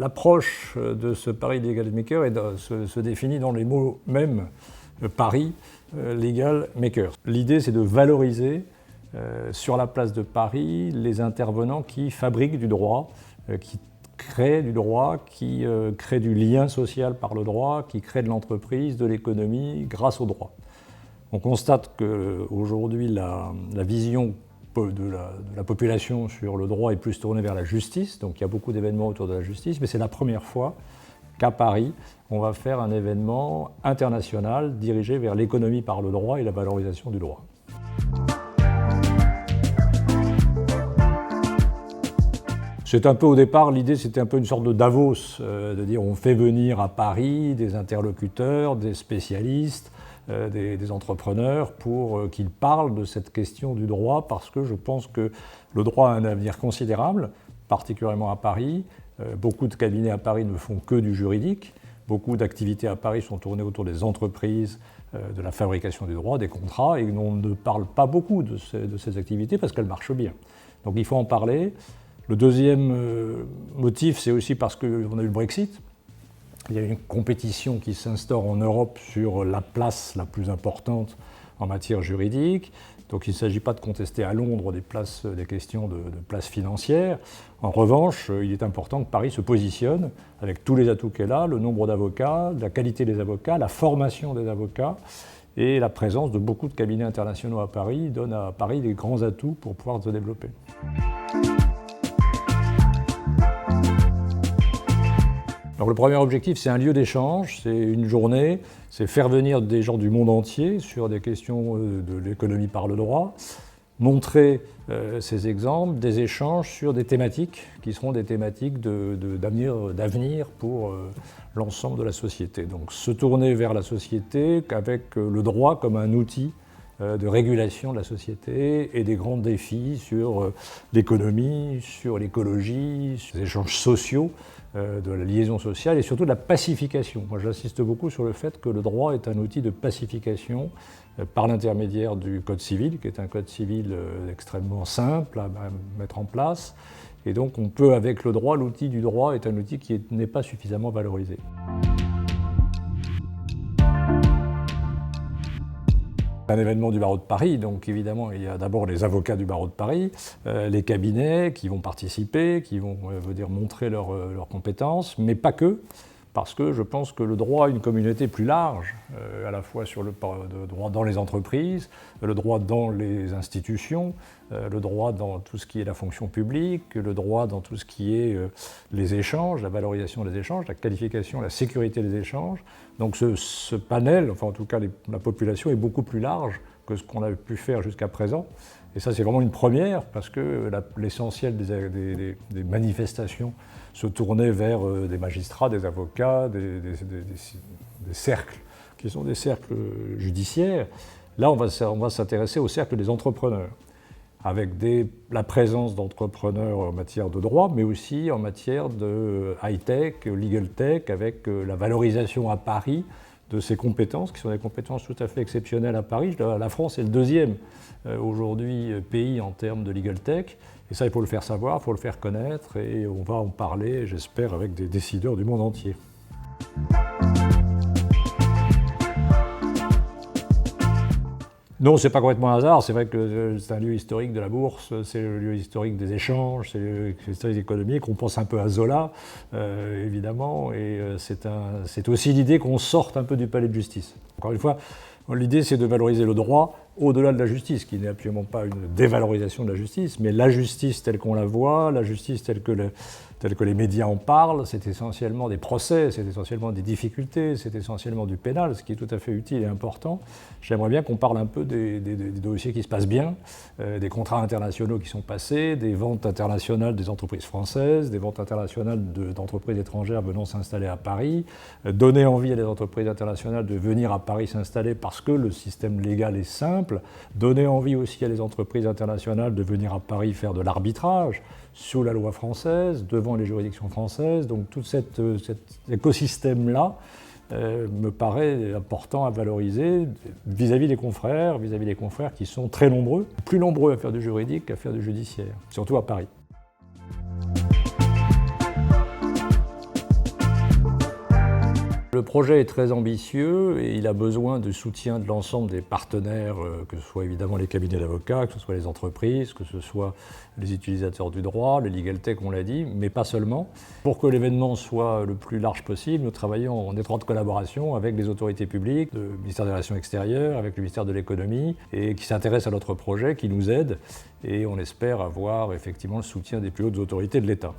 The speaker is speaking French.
L'approche de ce Paris Legal Maker se définit dans les mots mêmes Paris Legal Maker. L'idée, c'est de valoriser sur la place de Paris les intervenants qui fabriquent du droit, qui créent du droit, qui créent du lien social par le droit, qui créent de l'entreprise, de l'économie grâce au droit. On constate qu'aujourd'hui, la vision de la population sur le droit est plus tournée vers la justice, donc il y a beaucoup d'événements autour de la justice, mais c'est la première fois qu'à Paris, on va faire un événement international dirigé vers l'économie par le droit et la valorisation du droit. C'est un peu au départ, l'idée c'était un peu une sorte de Davos, de dire on fait venir à Paris des interlocuteurs, des spécialistes, des entrepreneurs pour qu'ils parlent de cette question du droit parce que je pense que le droit a un avenir considérable, particulièrement à Paris. Beaucoup de cabinets à Paris ne font que du juridique, beaucoup d'activités à Paris sont tournées autour des entreprises, de la fabrication du droit, des contrats, et on ne parle pas beaucoup de ces activités parce qu'elles marchent bien. Donc il faut en parler. Le deuxième motif, c'est aussi parce qu'on a eu le Brexit. Il y a une compétition qui s'instaure en Europe sur la place la plus importante en matière juridique. Donc il ne s'agit pas de contester à Londres des questions de places financières. En revanche, il est important que Paris se positionne avec tous les atouts qu'elle a, le nombre d'avocats, la qualité des avocats, la formation des avocats et la présence de beaucoup de cabinets internationaux à Paris donne à Paris des grands atouts pour pouvoir se développer. Alors le premier objectif, c'est un lieu d'échange, c'est une journée, c'est faire venir des gens du monde entier sur des questions de l'économie par le droit, montrer ces exemples, des échanges sur des thématiques qui seront des thématiques d'avenir pour l'ensemble de la société. Donc se tourner vers la société avec le droit comme un outil de régulation de la société et des grands défis sur l'économie, sur l'écologie, sur les échanges sociaux, de la liaison sociale et surtout de la pacification. Moi, j'insiste beaucoup sur le fait que le droit est un outil de pacification par l'intermédiaire du Code civil, qui est un code civil extrêmement simple à mettre en place. Et donc, on peut, avec le droit, l'outil du droit est un outil qui n'est pas suffisamment valorisé. Un événement du barreau de Paris, donc évidemment il y a d'abord les avocats du barreau de Paris, les cabinets qui vont participer, qui vont montrer leurs compétences, mais pas que, parce que je pense que le droit a une communauté plus large, à la fois sur le droit dans les entreprises, le droit dans les institutions, le droit dans tout ce qui est la fonction publique, le droit dans tout ce qui est les échanges, la valorisation des échanges, la qualification, la sécurité des échanges. Donc ce panel, enfin en tout cas la population est beaucoup plus large que ce qu'on a pu faire jusqu'à présent. Et ça c'est vraiment une première parce que l'essentiel des manifestations se tournait vers des magistrats, des avocats, des cercles qui sont des cercles judiciaires. Là on va s'intéresser au cercle des entrepreneurs, avec la présence d'entrepreneurs en matière de droit, mais aussi en matière de high-tech, legal tech, avec la valorisation à Paris de ces compétences, qui sont des compétences tout à fait exceptionnelles à Paris. La France est le deuxième aujourd'hui pays en termes de legal tech, et ça il faut le faire savoir, il faut le faire connaître, et on va en parler, j'espère, avec des décideurs du monde entier. Non, c'est pas complètement un hasard, c'est vrai que c'est un lieu historique de la bourse, c'est le lieu historique des échanges, c'est le lieu historique économique, on pense un peu à Zola, évidemment, et c'est aussi l'idée qu'on sorte un peu du palais de justice. Encore une fois, l'idée c'est de valoriser le droit au-delà de la justice, qui n'est absolument pas une dévalorisation de la justice, mais la justice telle qu'on la voit, la justice telle que les médias en parlent, c'est essentiellement des procès, c'est essentiellement des difficultés, c'est essentiellement du pénal, ce qui est tout à fait utile et important. J'aimerais bien qu'on parle un peu des dossiers qui se passent bien, des contrats internationaux qui sont passés, des ventes internationales des entreprises françaises, des ventes internationales d'entreprises étrangères venant s'installer à Paris, donner envie à des entreprises internationales de venir à Paris s'installer parce que le système légal est simple, donner envie aussi à des entreprises internationales de venir à Paris faire de l'arbitrage sous la loi française, devant les juridictions françaises. Donc tout cet écosystème-là me paraît important à valoriser vis-à-vis des confrères qui sont très nombreux, plus nombreux à faire du juridique qu'à faire du judiciaire, surtout à Paris. Le projet est très ambitieux et il a besoin de soutien de l'ensemble des partenaires, que ce soit évidemment les cabinets d'avocats, que ce soit les entreprises, que ce soit les utilisateurs du droit, les legal tech, on l'a dit, mais pas seulement. Pour que l'événement soit le plus large possible, nous travaillons en étroite collaboration avec les autorités publiques, le ministère des Relations extérieures, avec le ministère de l'économie, et qui s'intéressent à notre projet, qui nous aident, et on espère avoir effectivement le soutien des plus hautes autorités de l'État.